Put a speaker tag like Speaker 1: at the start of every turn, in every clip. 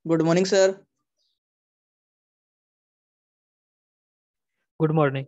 Speaker 1: Good morning sir.
Speaker 2: Good morning.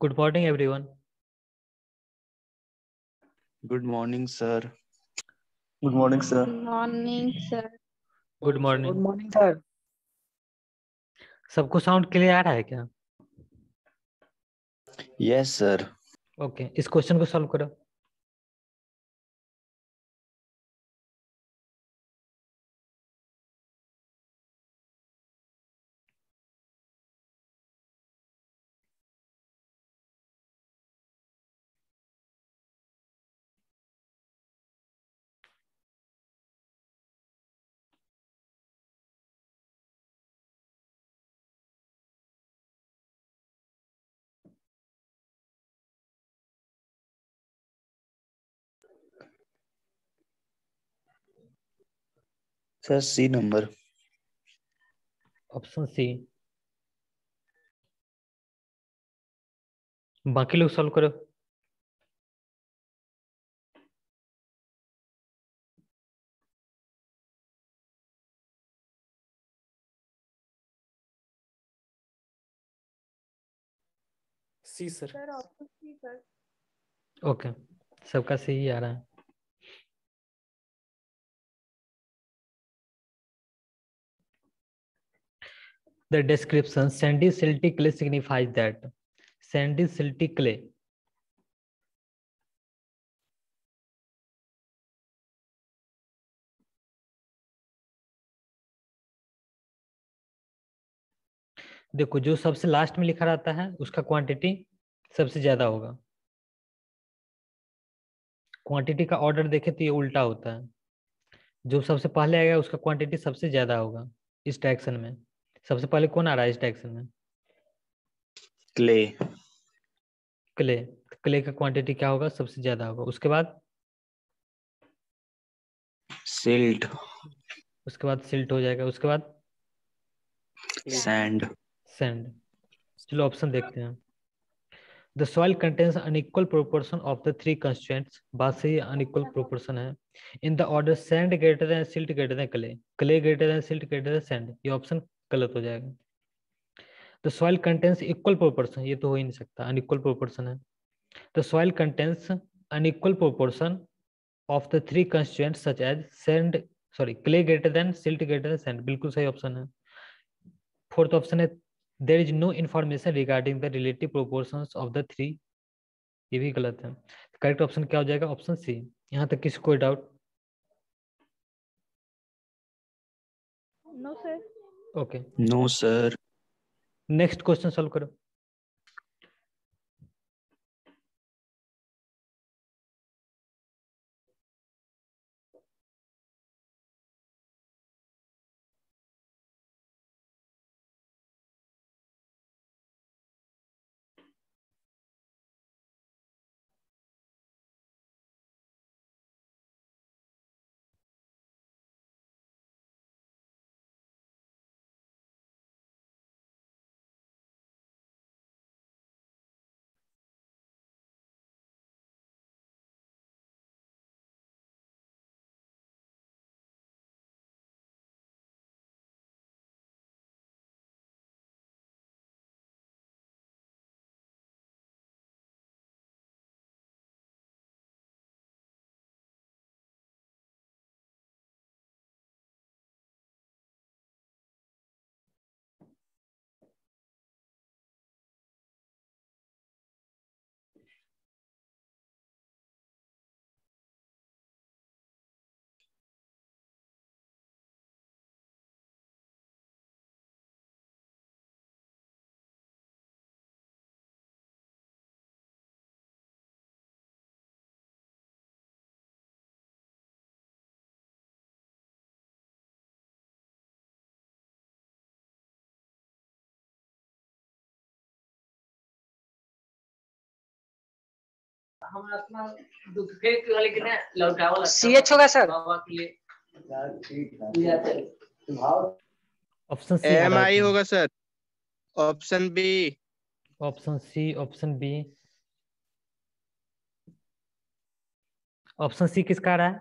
Speaker 1: Good morning, everyone.
Speaker 2: Good morning, sir.
Speaker 3: Good morning, sir.
Speaker 4: Good morning, sir.
Speaker 1: Good morning.
Speaker 3: Good morning, sir.
Speaker 1: सबको sound clear आ रहा है क्या?
Speaker 2: Yes, sir.
Speaker 1: Okay, इस question को solve करो.
Speaker 2: Sir, C number.
Speaker 1: Option C. बाकी लोग सॉल्व करो.
Speaker 3: C sir.
Speaker 4: Sir, option C, sir.
Speaker 1: Okay, सबका सही आ रहा है. The description sandy silty clay signifies that sandy silty clay देखो, जो सबसे लास्ट में लिखा रहता है उसका क्वांटिटी सबसे ज्यादा होगा. क्वांटिटी का ऑर्डर देखे तो ये उल्टा होता है. जो सबसे पहले आएगा उसका क्वांटिटी सबसे ज्यादा होगा इस डायरेक्शन में. सबसे पहले कौन आ रहा है इस डायरेक्शन में?
Speaker 2: Clay.
Speaker 1: क्ले. क्ले का क्वांटिटी क्या होगा? सबसे ज्यादा होगा. उसके बाद
Speaker 2: Silt.
Speaker 1: सिल्ट हो जाएगा. उसके बाद
Speaker 2: Sand.
Speaker 1: सैंड. चलो ऑप्शन देखते हैं. The soil contains unequal proportion of the three constraints. बात सही है, अनइक्वल प्रोपोर्शन है. In the order sand greater than silt greater than clay, clay greater than silt greater than sand. ये option गलत हो जाएगा. The soil contains equal proportion, ये तो हो ही नहीं सकता, अनइक्वल प्रोपोर्शन है. The soil contains unequal proportion of the three constraints such as sand clay greater than silt greater than sand, बिल्कुल सही ऑप्शन है. फोर्थ ऑप्शन है there is no information regarding the relative proportions of the three, ये भी गलत है. Correct option क्या हो जाएगा? Option C. यहाँ तक किसी कोई doubt?
Speaker 4: No, sir.
Speaker 1: Okay,
Speaker 2: No, sir.
Speaker 1: Next question solve करो.
Speaker 3: CH होगा सर.
Speaker 1: ऑप्शन सी आ रहा
Speaker 5: MI
Speaker 1: है.
Speaker 5: होगा sir. Option B.
Speaker 1: Option C, option B. Option C किसका आ रहा है?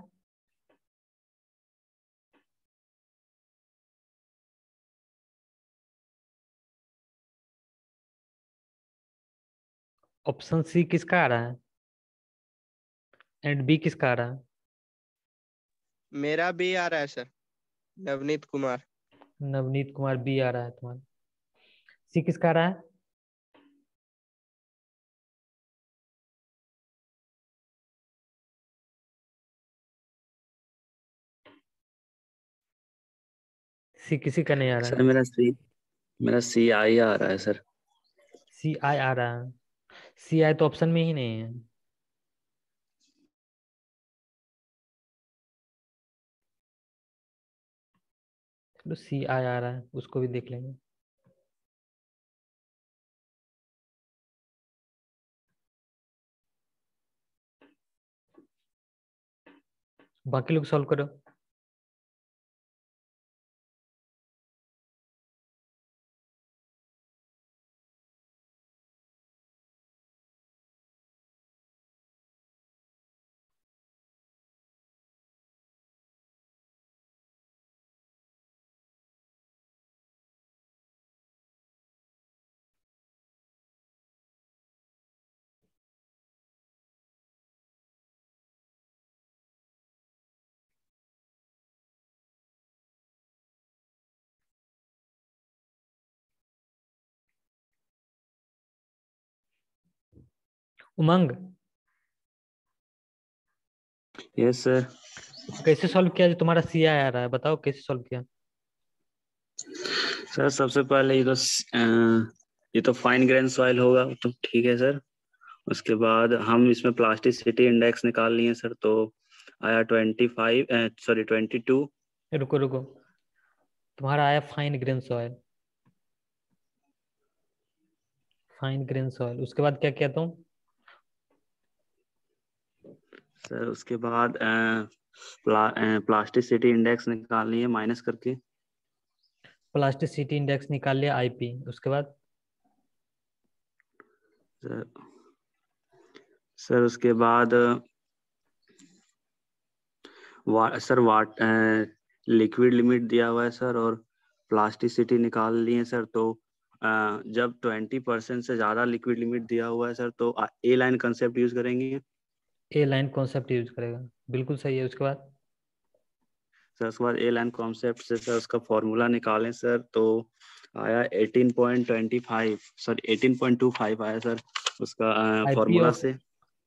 Speaker 1: ऑप्शन सी किसका आ रहा है एंड बी किसका आ रहा है?
Speaker 5: मेरा भी आ रहा है सर, नवनीत कुमार।
Speaker 1: नवनीत कुमार बी आ रहा है तुम्हारा। सी किसका आ रहा है? सी किसी का नहीं आ रहा
Speaker 2: सर
Speaker 1: है।
Speaker 2: मेरा सी आई आ रहा है सर।
Speaker 1: सी आई आ रहा है। सी आई तो ऑप्शन में ही नहीं है। चलो सी आई आ रहा है, उसको भी देख लेंगे। बाकी लोग सॉल्व करो। उमंग,
Speaker 2: यस सर।
Speaker 1: कैसे सॉल्व किया जो तुम्हारा सी आई आ रहा है? बताओ कैसे सॉल्व किया।
Speaker 2: सर सबसे पहले ये तो फाइन ग्रेन सॉइल होगा तो ठीक है सर। उसके बाद हम इसमें प्लास्टिसिटी इंडेक्स निकाल लिए सर, तो आया 25, सॉरी 22।
Speaker 1: रुको रुको, तुम्हारा आया fine grain soil. Fine grain soil, उसके बाद क्या किया तुम?
Speaker 2: सर उसके बाद प्लास्टिसिटी इंडेक्स निकाल लिए माइनस करके।
Speaker 1: प्लास्टिसिटी इंडेक्स निकाल लिया आईपी, उसके बाद?
Speaker 2: सर सर उसके बाद सर लिक्विड लिमिट दिया हुआ है सर, और प्लास्टिसिटी निकाल लिए सर। तो जब 20% से ज़्यादा लिक्विड लिमिट दिया हुआ है सर, तो ए लाइन कंसेप्ट यूज करेंगे।
Speaker 1: ए लाइन कॉन्सेप्ट यूज करेगा, बिल्कुल सही है। उसके बाद?
Speaker 2: सर उसके बाद ए लाइन कॉन्सेप्ट से सर उसका फॉर्मूला निकालें सर, तो आया 18.25, सॉरी 18.25 आया सर उसका
Speaker 1: आईपी
Speaker 2: फॉर्मूला
Speaker 1: ऑफ
Speaker 2: से।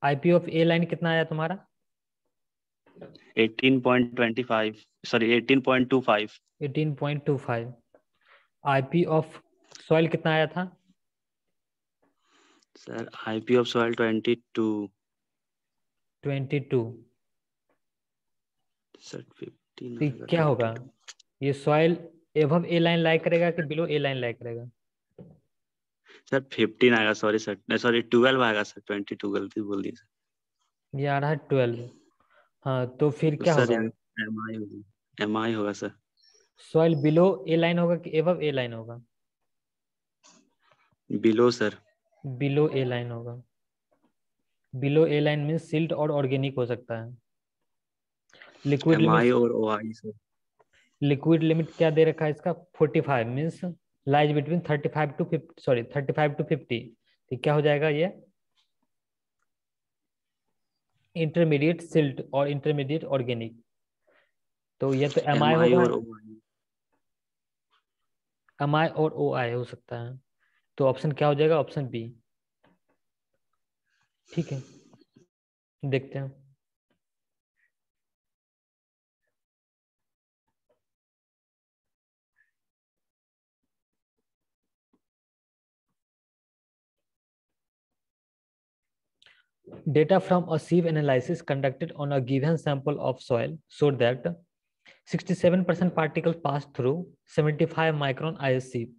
Speaker 1: आईपी ऑफ ए लाइन कितना आया तुम्हारा?
Speaker 2: 18.25, सॉरी 18.25।
Speaker 1: 18.25। आईपी ऑफ सॉइल कितना आया था?
Speaker 2: Sir IP of soil 22।
Speaker 1: 22।
Speaker 2: Sir 15
Speaker 1: तो
Speaker 2: आएगा,
Speaker 1: क्या होगा?
Speaker 2: 22।
Speaker 1: ये सॉइल एबव ए लाइन लाई करेगा कि बिलो ए लाइन लाई करेगा?
Speaker 2: सर 15 आएगा, सॉरी सर, सॉरी 12 आएगा सर, 22 गलती बोल दी सर।
Speaker 1: ये आ रहा है 12। हाँ, तो फिर
Speaker 2: तो
Speaker 1: क्या
Speaker 2: सर
Speaker 1: होगा?
Speaker 2: एम आई होगा, एम आई होगा sir.
Speaker 1: Soil below A line होगा कि एबव ए लाइन होगा?
Speaker 2: Below sir.
Speaker 1: Below A line होगा। Below A line mean silt और ऑर्गेनिक हो सकता है। लिक्विड
Speaker 2: एम
Speaker 1: लिमिट,
Speaker 2: आई और O I sir.
Speaker 1: Liquid limit क्या दे रखा है इसका? 45 means lies between 35 to 50, sorry 35 to 50। तो क्या हो जाएगा ये? इंटरमीडिएट सिल्ट और इंटरमीडिएट ऑर्गेनिक। तो ये तो एम
Speaker 2: एम
Speaker 1: आई
Speaker 2: आई
Speaker 1: होगा।
Speaker 2: और ओ आई।
Speaker 1: एम आई और ओ आई हो सकता है। तो ऑप्शन क्या हो जाएगा? Option B. ठीक है, देखते हैं। Data from a sieve analysis conducted on a given sample of soil showed that 67% particles passed through 75 micron IS sieve.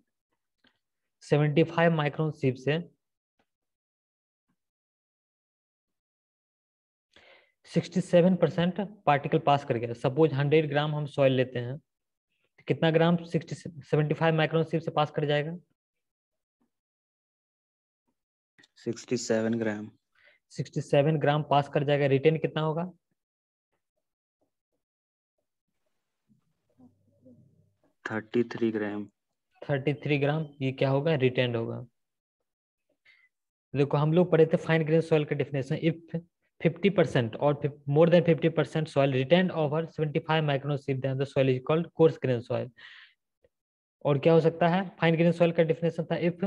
Speaker 1: 75 micron सिव से 67% पार्टिकल पास कर गया। सपोज 100 ग्राम हम सॉइल लेते हैं, तो कितना ग्राम 75 माइक्रोन सिव से पास कर जाएगा?
Speaker 2: 67 ग्राम।
Speaker 1: 67 ग्राम पास कर जाएगा। रिटेन कितना होगा?
Speaker 2: 33 ग्राम।
Speaker 1: 33 ग्राम। ये क्या होगा? रिटेन होगा। देखो हम लोग पढ़े थे फाइन ग्रेन सॉइल का डेफिनेशन, इफ 50% और more than 50% soil retained over 75 microSieve then the soil is called coarse grain soil. और क्या हो सकता है, फाइन ग्रेन सॉइल का डेफिनेशन था if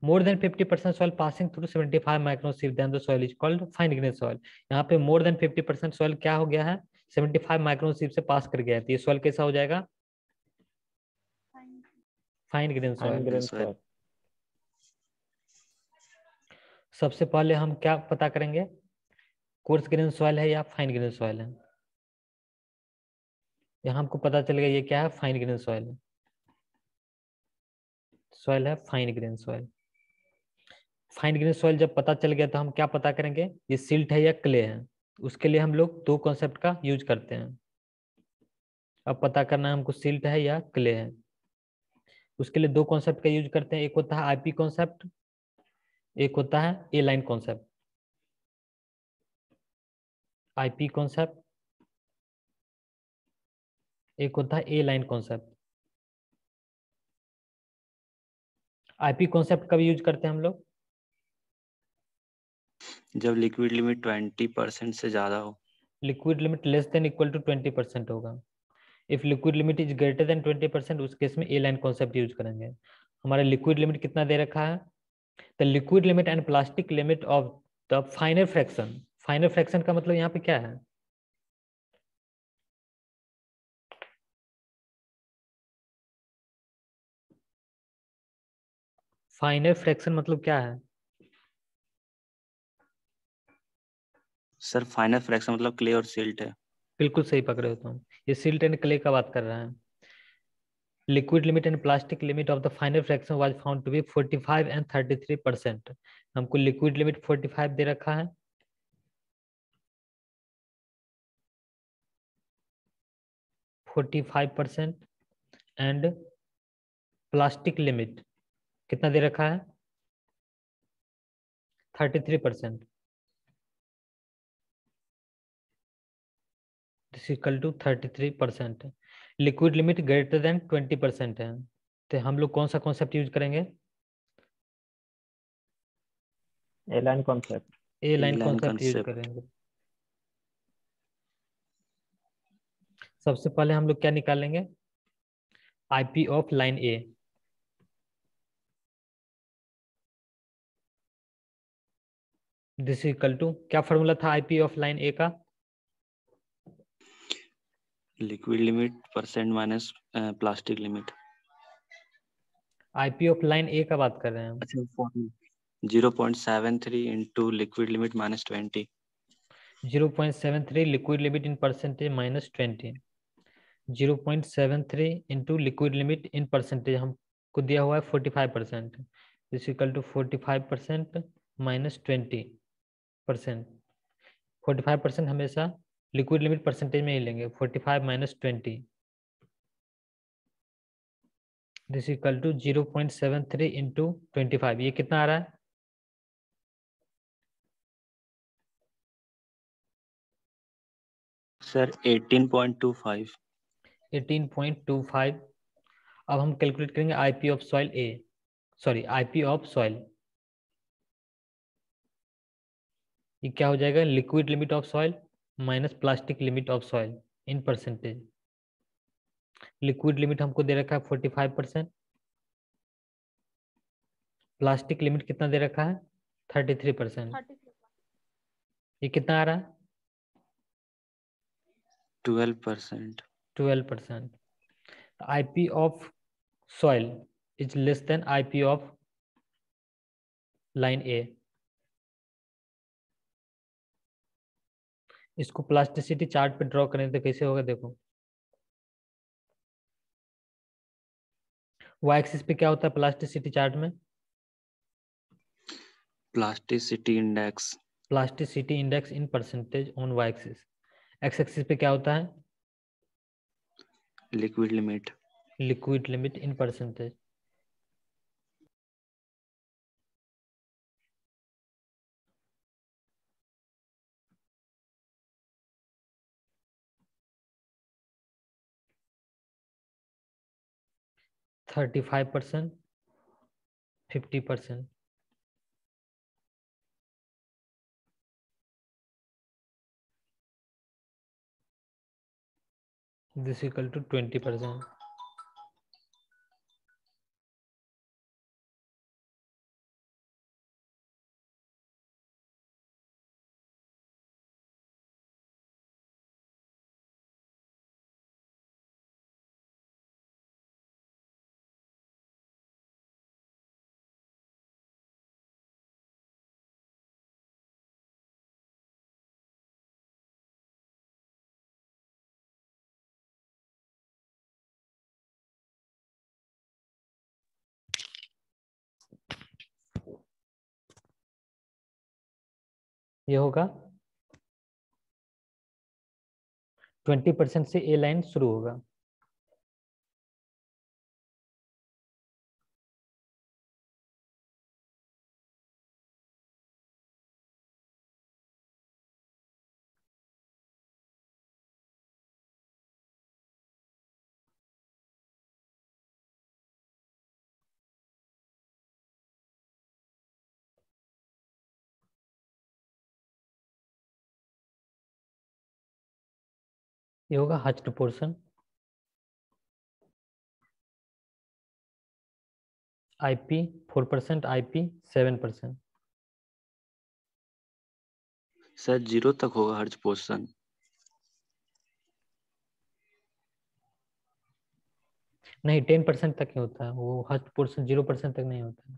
Speaker 1: more than 50% soil passing through 75 microSieve then the soil is called fine grain soil. यहाँ पे more than 50% soil क्या हो गया है, 75 microSieve से पास कर गया है, तो ये सॉइल कैसा हो जाएगा, fine grain
Speaker 6: fine
Speaker 1: soil.
Speaker 6: Grain soil.
Speaker 1: सबसे पहले हम क्या पता करेंगे, कोर्स ग्रेन सॉइल है या फाइन ग्रेन सॉइल है. यहाँ हमको पता चल गया ये क्या है, फाइन ग्रेन सॉइल है. सॉइल है fine grain soil. Fine grain soil जब पता चल गया तो हम क्या पता करेंगे, ये सिल्ट है या क्ले है. उसके लिए हम लोग दो कॉन्सेप्ट का यूज करते हैं. अब पता करना है हमको सिल्ट है या क्ले है. उसके लिए दो कॉन्सेप्ट का यूज करते हैं, एक होता है आईपी कॉन्सेप्ट, एक होता है ए लाइन कॉन्सेप्ट. आईपी कॉन्सेप्ट, एक होता है ए लाइन कॉन्सेप्ट. आईपी कॉन्सेप्ट कब यूज करते हैं हम लोग,
Speaker 2: जब लिक्विड लिमिट 20% से ज्यादा हो.
Speaker 1: Liquid limit less than equal to 20% होगा. If liquid limit is greater than 20%, उस केस में ए लाइन कॉन्सेप्ट यूज करेंगे. हमारा लिक्विड लिमिट कितना दे रखा है, the liquid limit and plastic limit of the फाइनर fraction. फाइनर fraction का मतलब यहाँ पे क्या है, फाइनर फ्रैक्शन मतलब क्या है,
Speaker 2: सर फाइनल फ्रैक्शन मतलब क्ले और सिल्ट है.
Speaker 1: बिल्कुल सही पकड़े हो तुम, ये सिल्ट एंड क्ले का बात कर रहा है. Liquid limit and plastic limit of the final fraction was found to be 45 and 33%. हमको लिक्विड लिमिट 45 दे रखा है, %45 एंड प्लास्टिक लिमिट कितना दे रखा है, 33%. This equal to 33%. Liquid limit greater than 20% है, तो हम लोग कौन सा कॉन्सेप्ट यूज करेंगे,
Speaker 6: A line concept.
Speaker 1: A line
Speaker 2: A-line
Speaker 1: concept use
Speaker 2: concept.
Speaker 1: करेंगे. सबसे पहले हम लोग क्या निकालेंगे, IP of line A. This equal to, क्या फॉर्मूला था आईपी ऑफ लाइन ए का,
Speaker 2: liquid limit percent minus plastic limit.
Speaker 1: IP of line A का बात कर रहे हैं हम.
Speaker 2: अच्छा 0.73 into liquid limit minus 20.
Speaker 1: 0.73 liquid limit in percentage minus 20. 0.73 into liquid limit in percentage हमको दिया हुआ है 45%. This equal to 45% minus 20%. 45% हमेशा लिक्विड लिमिट परसेंटेज में ही लेंगे, 45 minus 20. This equal to 0.73 into 25, ये कितना आ रहा है,
Speaker 2: सर 18.25.
Speaker 1: 18.25. अब हम कैलकुलेट करेंगे IP of soil A, sorry IP of soil. ये क्या हो जाएगा, liquid limit of soil minus plastic limit of soil in percentage. Liquid limit हमको दे रखा है 45%, प्लास्टिक लिमिट कितना दे रखा है 33%. ये कितना आ रहा है
Speaker 2: 12%.
Speaker 1: 12%. IP of soil is less than IP of line A. इसको प्लास्टिसिटी चार्ट पे ड्रॉ करें तो कैसे होगा, देखो वाई एक्सिस पे क्या होता है प्लास्टिसिटी चार्ट में,
Speaker 2: plasticity index.
Speaker 1: Plasticity index in percentage on Y axis. X axis पे क्या होता है,
Speaker 2: liquid limit.
Speaker 1: Liquid limit in percentage. %35, 50%. This equal to 20%। ये होगा 20% से ए लाइन शुरू होगा। ये होगा हच्ड पोर्शन, आईपी 4%, आईपी 7%।
Speaker 2: सर 0 तक होगा हर पोर्शन।
Speaker 1: नहीं, 10% तक ही होता है वो, हच्ड पोर्शन 0% तक नहीं होता है।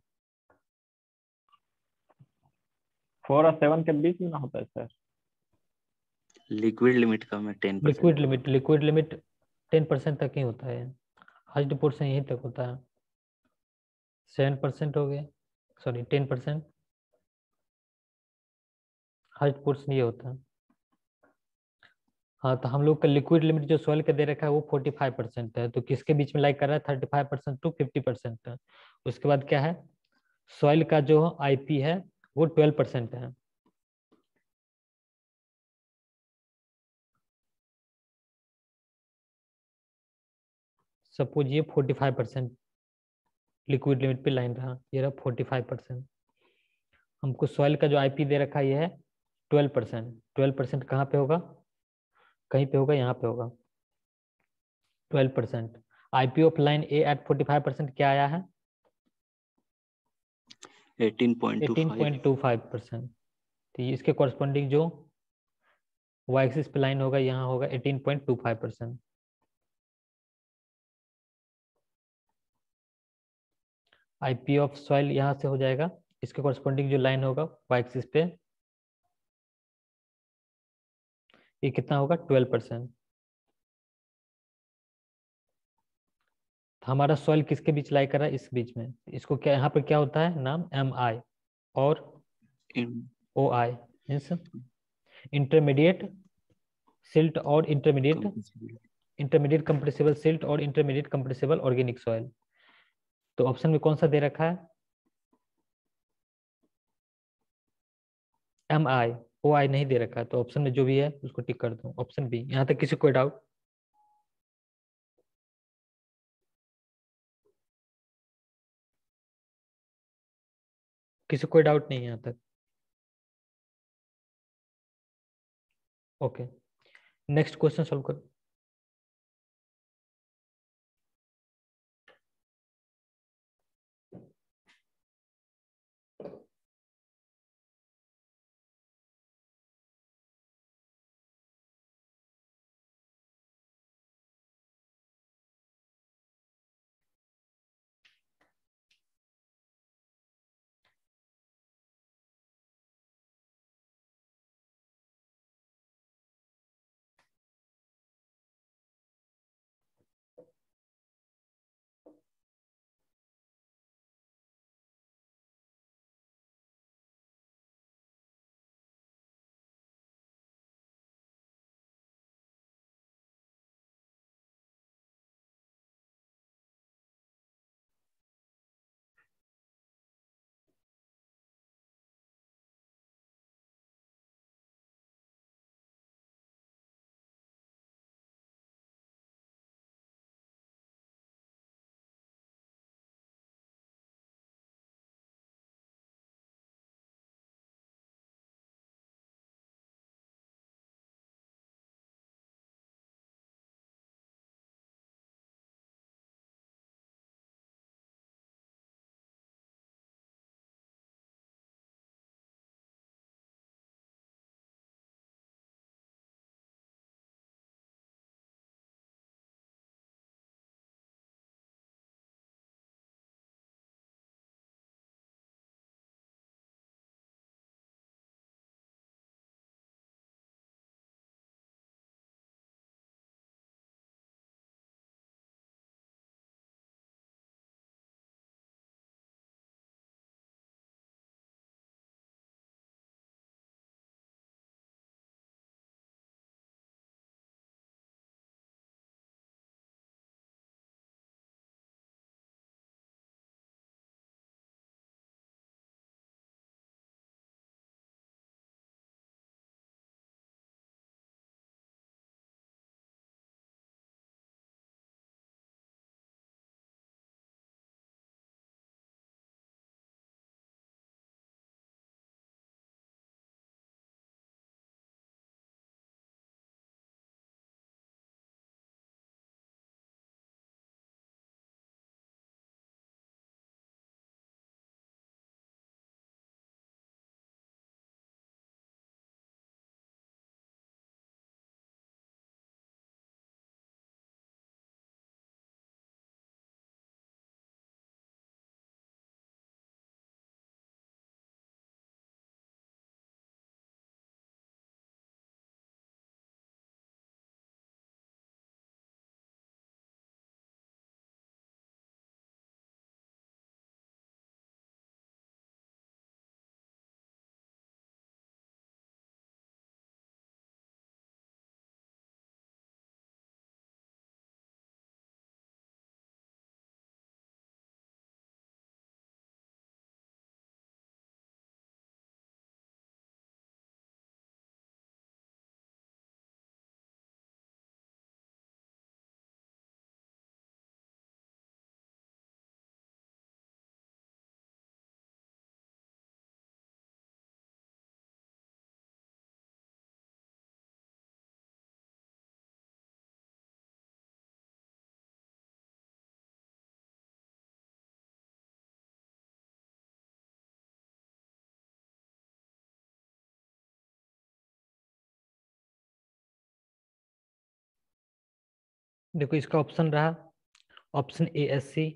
Speaker 6: 4 और 7 के बीच में ना होता है सर।
Speaker 2: लिक्विड लिमिट का मैं 10%
Speaker 1: लिक्विड लिमिट 10% तक ही होता है, हच्ड पोर्शन यहीं तक होता है। 7% हो गया, सॉरी 10%, हच्ड पोर्शन ये होता है। हाँ, तो हम लोग का लिक्विड लिमिट जो सॉइल का दे रखा है वो 45% है, तो किसके बीच में लाइक कर रहा है? 35% टू 50% है। उसके बाद क्या है? सॉइल का जो आईपी है वो 12% है। सपोज ये 45% लिक्विड लिमिट पे लाइन रहा, ये रहा 45%। हमको सॉइल का जो आईपी दे रखा है ये है 12%। 12% कहाँ पे होगा? कहीं पे होगा, यहाँ पे होगा 12%। IP of line A at 45% क्या आया है?
Speaker 2: 18.25।
Speaker 1: 18.25%। तो इसके कॉरस्पॉन्डिंग जो वाई एक्सिस पे लाइन होगा यहाँ होगा 18.25%। आईपी ऑफ सॉइल यहाँ से हो जाएगा, इसके कॉरस्पॉन्डिंग जो लाइन होगा वाई एक्सिस पे ये कितना होगा? 12%। हमारा सॉइल किसके बीच लाई कर रहा है? इस बीच में। इसको क्या यहाँ पर क्या होता है नाम? एम आई और O I means intermediate silt और इंटरमीडिएट कंप्रेसिबल सिल्ट और इंटरमीडिएट कंप्रेसिबल ऑर्गेनिक सॉइल। तो ऑप्शन में कौन सा दे रखा है? एम आई, ओ आई नहीं दे रखा है, तो ऑप्शन में जो भी है उसको टिक कर दो, ऑप्शन बी। यहाँ तक किसी कोई डाउट? किसी कोई डाउट नहीं है यहाँ तक? ओके, नेक्स्ट क्वेश्चन सॉल्व करो। देखो इसका ऑप्शन रहा option A SC,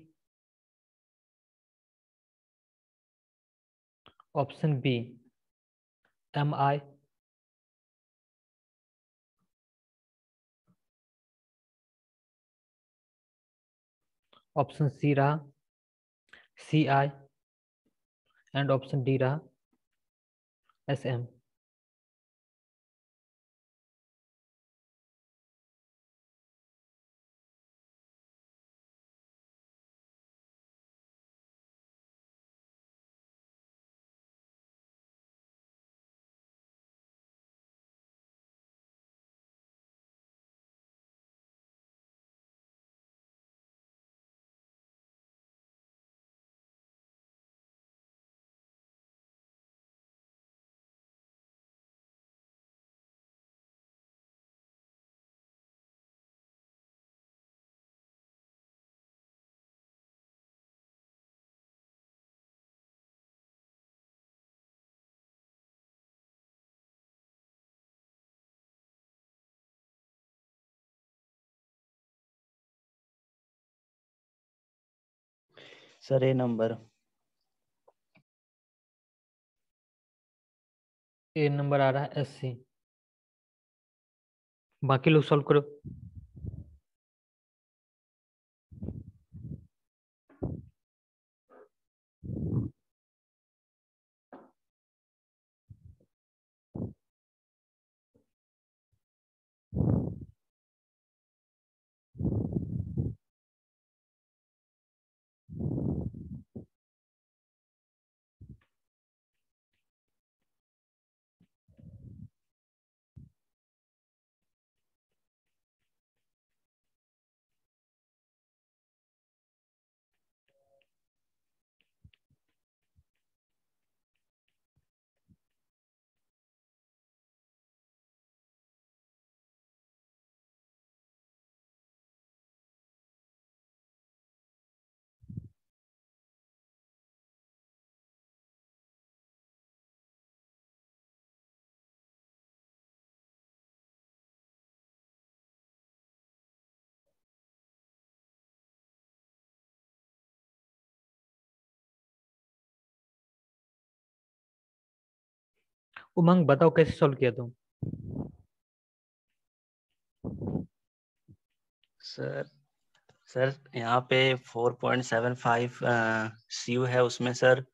Speaker 1: option B MI, option C रहा CI एंड ऑप्शन डी रहा SM।
Speaker 2: Sir A number.
Speaker 1: A number आ रहा है SC। बाकी लोग सॉल्व करो। उमंग बताओ कैसे सॉल्व किया तुम?
Speaker 2: सर सर यहाँ पे 4.75 CU है, उसमें सर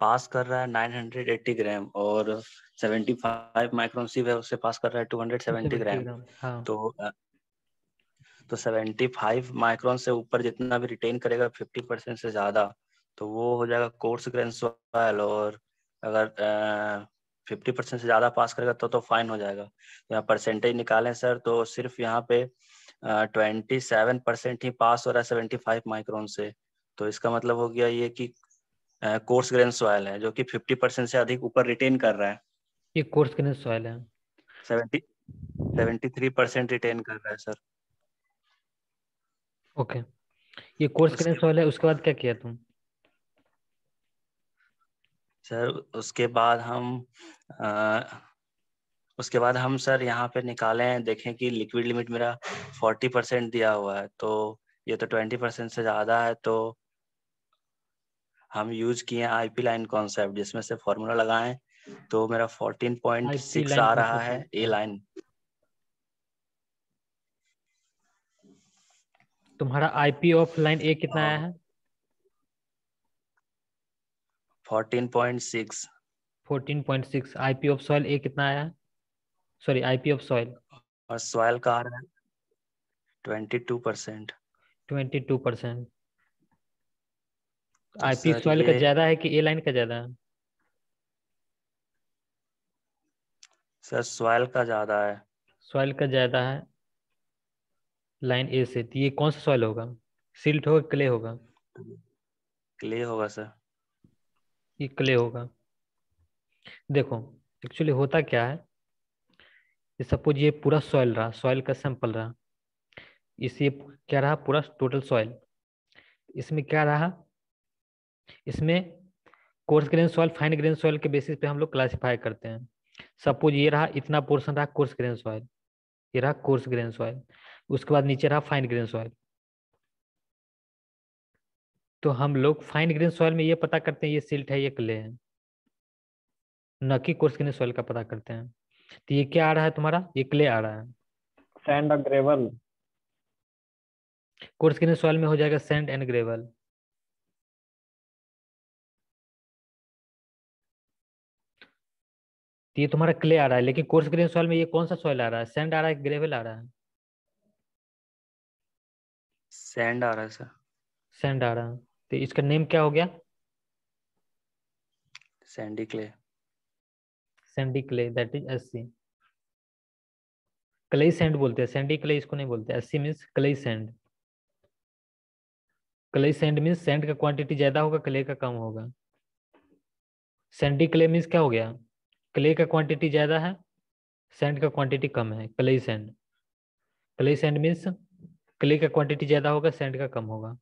Speaker 2: पास कर रहा है 980 ग्राम, और 75 माइक्रोन सीव है, उससे पास कर रहा है 270 ग्राम।
Speaker 1: हाँ।
Speaker 2: तो 75 माइक्रोन से ऊपर जितना भी रिटेन करेगा 50% से ज्यादा, तो वो हो जाएगा कोर्स ग्रेन सॉइल, और अगर 50% से ज्यादा पास करेगा तो फाइन हो जाएगा। तो यहाँ परसेंटेज निकालें सर, तो सिर्फ यहाँ पे 27% ही पास हो रहा है 75 माइक्रोन से। तो इसका मतलब हो गया ये कि कोर्स ग्रेन सॉइल है, जो कि 50% से अधिक ऊपर रिटेन कर रहा है।
Speaker 1: ये कोर्स ग्रेन सॉइल है।
Speaker 2: 73% रिटेन कर रहा है सर।
Speaker 1: ओके, ये कोर्स ग्रेन सॉइल है। उसके बाद क्या किया तुम?
Speaker 2: सर उसके बाद हम सर यहाँ पे निकाले हैं, देखें कि लिक्विड लिमिट मेरा 40% दिया हुआ है, तो ये तो 20% से ज़्यादा है। तो हम यूज किए IP लाइन कॉन्सेप्ट, जिसमें से फॉर्मूला लगाएं तो मेरा 14.6
Speaker 1: लाइन
Speaker 2: आ रहा
Speaker 1: कॉन्सेप्ट
Speaker 2: है
Speaker 1: है।
Speaker 2: ए लाइन।
Speaker 1: तुम्हारा IP ऑफ लाइन ए कितना आया है?
Speaker 2: 14.6।
Speaker 1: 14.6। IP ऑफ सॉइल ए कितना आया है? Sorry, IP of soil.
Speaker 2: और सॉइल का आ रहा है 22%।
Speaker 1: 22%।
Speaker 2: तो
Speaker 1: IP
Speaker 2: सर
Speaker 1: सॉइल का
Speaker 2: ये
Speaker 1: ज्यादा है कि ए लाइन का ज्यादा है?
Speaker 2: सर सॉइल का ज्यादा है।
Speaker 1: सॉइल का ज्यादा है लाइन ए से। तो ये कौन सा सॉइल होगा? सिल्ट होगा, क्ले होगा?
Speaker 2: क्ले होगा सर।
Speaker 1: ये क्ले होगा। देखो एक्चुअली होता क्या है, ये सपोज ये पूरा सॉइल रहा, सॉइल का सैंपल रहा, इसे क्या रहा, पूरा टोटल सॉइल। इसमें क्या रहा, इसमें coarse grain soil, fine grain soil के बेसिस पे हम लोग क्लासिफाई करते हैं। सपोज ये रहा, इतना पोर्शन रहा कोर्स ग्रेन सॉइल, ये रहा कोर्स ग्रेन सॉइल। उसके बाद नीचे रहा फाइन ग्रेन सॉइल। तो हम लोग फाइन ग्रेन सॉइल में ये पता करते हैं ये सिल्ट है ये क्ले है, न कि कोर्स ग्रेन सॉइल का पता करते हैं। तो ये क्या आ रहा है तुम्हारा, ये क्ले आ रहा है।
Speaker 6: सैंड और ग्रेवल।
Speaker 1: कोर्स ग्रेन सॉइल में हो जाएगा सैंड एंड ग्रेवल। तो ये तुम्हारा क्ले आ रहा है, लेकिन कोर्स ग्रेन सॉइल में ये कौन सा सॉइल आ रहा है, सैंड आ रहा है ग्रेवल आ रहा है?
Speaker 2: सैंड आ रहा है सर।
Speaker 1: सैंड आ रहा है। तो इसका नेम क्या हो गया?
Speaker 2: Sandy clay.
Speaker 1: Sandy clay, that is SC. Clayey sand बोलते हैं, सैंडी क्ले इसको नहीं बोलते। SC means clayey sand. Clayey sand means sand का क्वांटिटी ज्यादा होगा, क्ले का कम होगा। सैंडी क्ले मीन्स क्या हो गया, क्ले का क्वांटिटी ज्यादा है, सैंड का क्वांटिटी कम है, clayey sand. Clayey sand means clay का क्वांटिटी ज्यादा होगा, सैंड का कम होगा।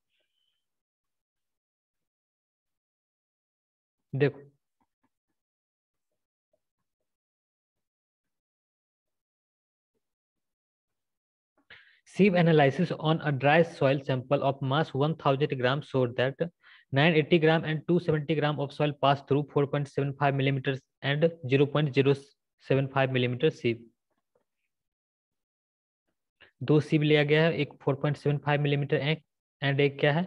Speaker 1: देखो sieve analysis on a dry soil sample of mass 1000 grams showed that 980 gram and 270 gram of soil passed through 4.75 millimeters and 0.075 millimeter sieve। दो sieve लिया गया है, एक 4.75 मिलीमीटर एंड एक क्या है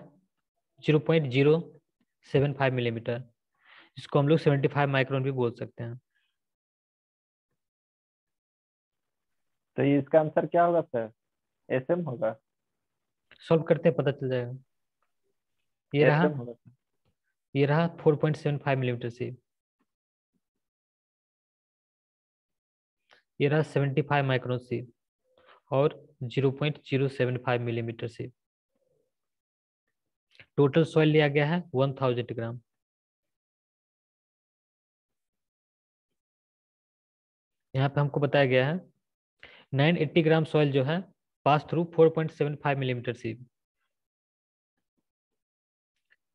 Speaker 1: 0.075 मिलीमीटर। इसको हम लोग 75 माइक्रोन भी बोल सकते हैं।
Speaker 6: तो ये इसका आंसर क्या होगा सर? एसएम होगा।
Speaker 1: सॉल्व करते हैं पता चल जाएगा। ये रहा,
Speaker 6: एसएम होगा सर।
Speaker 1: ये रहा 4.75 मिलीमीटर sieve, ये रहा 75 माइक्रोन sieve और 0.075 मिलीमीटर sieve। टोटल सॉइल लिया गया है 1000 ग्राम। यहाँ पे हमको बताया गया है 980 ग्राम सॉइल जो है pass through 4.75 millimetre sieve।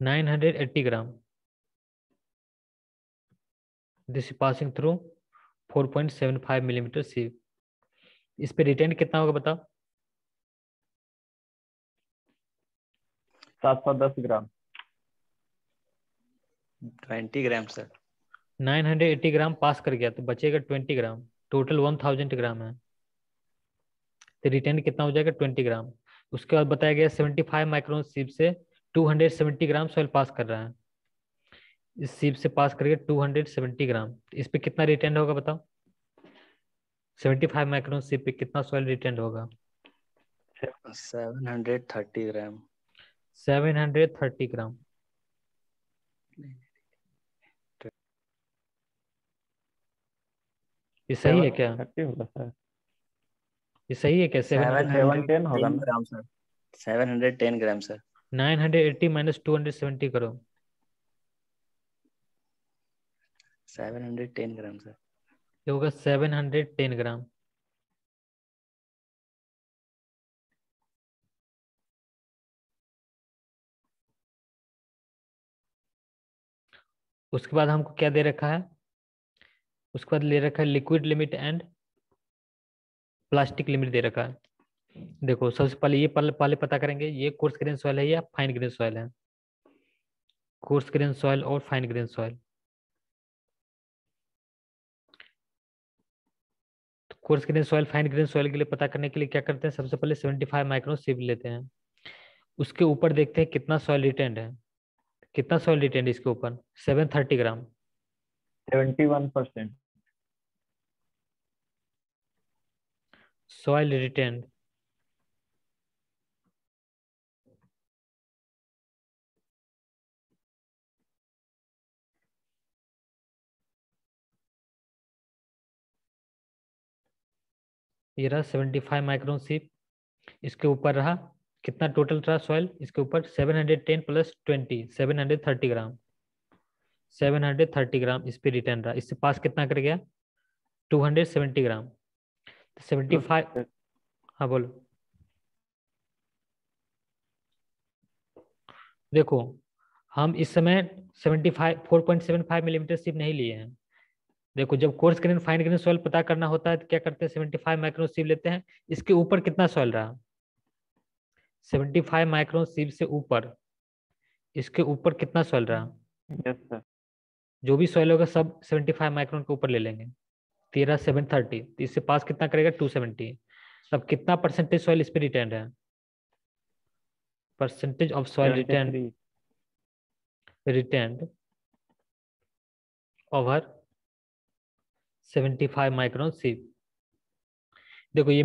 Speaker 1: 980 gram, this passing through 4.75 millimetre sieve। इस पे रिटेन कितना होगा बताओ?
Speaker 6: 710 ग्राम।
Speaker 2: 20 ग्राम सर।
Speaker 1: 980 ग्राम पास कर गया तो बचेगा 20 ग्राम। टोटल 1000 ग्राम है, तो रिटेन कितना हो जाएगा 20 ग्राम। उसके बाद बताया गया 75 माइक्रोन sieve से 270 ग्राम सॉइल पास कर रहा है। इस sieve से पास करके 270 ग्राम, इस पे कितना रिटेन होगा बताओ? 75 माइक्रोन sieve पे कितना सॉइल रिटेन होगा?
Speaker 2: 730 ग्राम।
Speaker 1: 730 ग्राम। ये सही है क्या?
Speaker 6: 730 होगा सर।
Speaker 1: ये सही है क्या?
Speaker 6: 710 होगा
Speaker 2: 710
Speaker 6: ना?
Speaker 2: Gram sir. 710 gram sir.
Speaker 1: 980 minus 270 करो।
Speaker 2: 710 ग्राम सर।
Speaker 1: ये होगा 710 ग्राम। उसके बाद हमको क्या दे रखा है? उसके बाद ले रखा है liquid limit and plastic limit दे रखा है। देखो सबसे पहले ये पहले पता करेंगे ये कोर्स ग्रेन सॉइल है या फाइन ग्रेन सॉइल है। कोर्स ग्रेन सॉइल और fine grain soil. Coarse grain soil fine grain soil के लिए पता करने के लिए क्या करते हैं, सबसे पहले 75 माइक्रोन sieve लेते हैं। उसके ऊपर देखते हैं कितना सॉइल रिटेंड है। कितना सॉइल रिटेंड है इसके ऊपर? 730 ग्राम।
Speaker 6: 71%।
Speaker 1: सॉइल रिटेंड ये रहा 75 माइक्रोन sieve। इसके ऊपर रहा कितना टोटल रहा सॉइल इसके ऊपर? 710 प्लस 20 730 ग्राम। 730 ग्राम इस पे रिटर्न रहा। इससे पास कितना कर गया? 270 ग्राम। 75। हाँ बोलो। देखो हम इस समय 75 4.75 मिलीमीटर sieve नहीं लिए हैं। देखो जब coarse grain fine grain soil पता करना होता है तो क्या करते हैं 75 माइक्रोन sieve लेते हैं। इसके ऊपर कितना सॉइल रहा? 75 माइक्रोन सीप से ऊपर, इसके ऊपर कितना सॉइल रहा?
Speaker 6: Yes sir.
Speaker 1: जो भी सॉइल होगा सब 75 माइक्रोन के ऊपर ले लेंगे। 13 730, तो इससे पास कितना करेगा? 270। तब कितना परसेंटेज सॉइल इस पे रिटेंड है? Percentage of soil retained
Speaker 6: 73।
Speaker 1: Over 75 micron सीप। देखो ये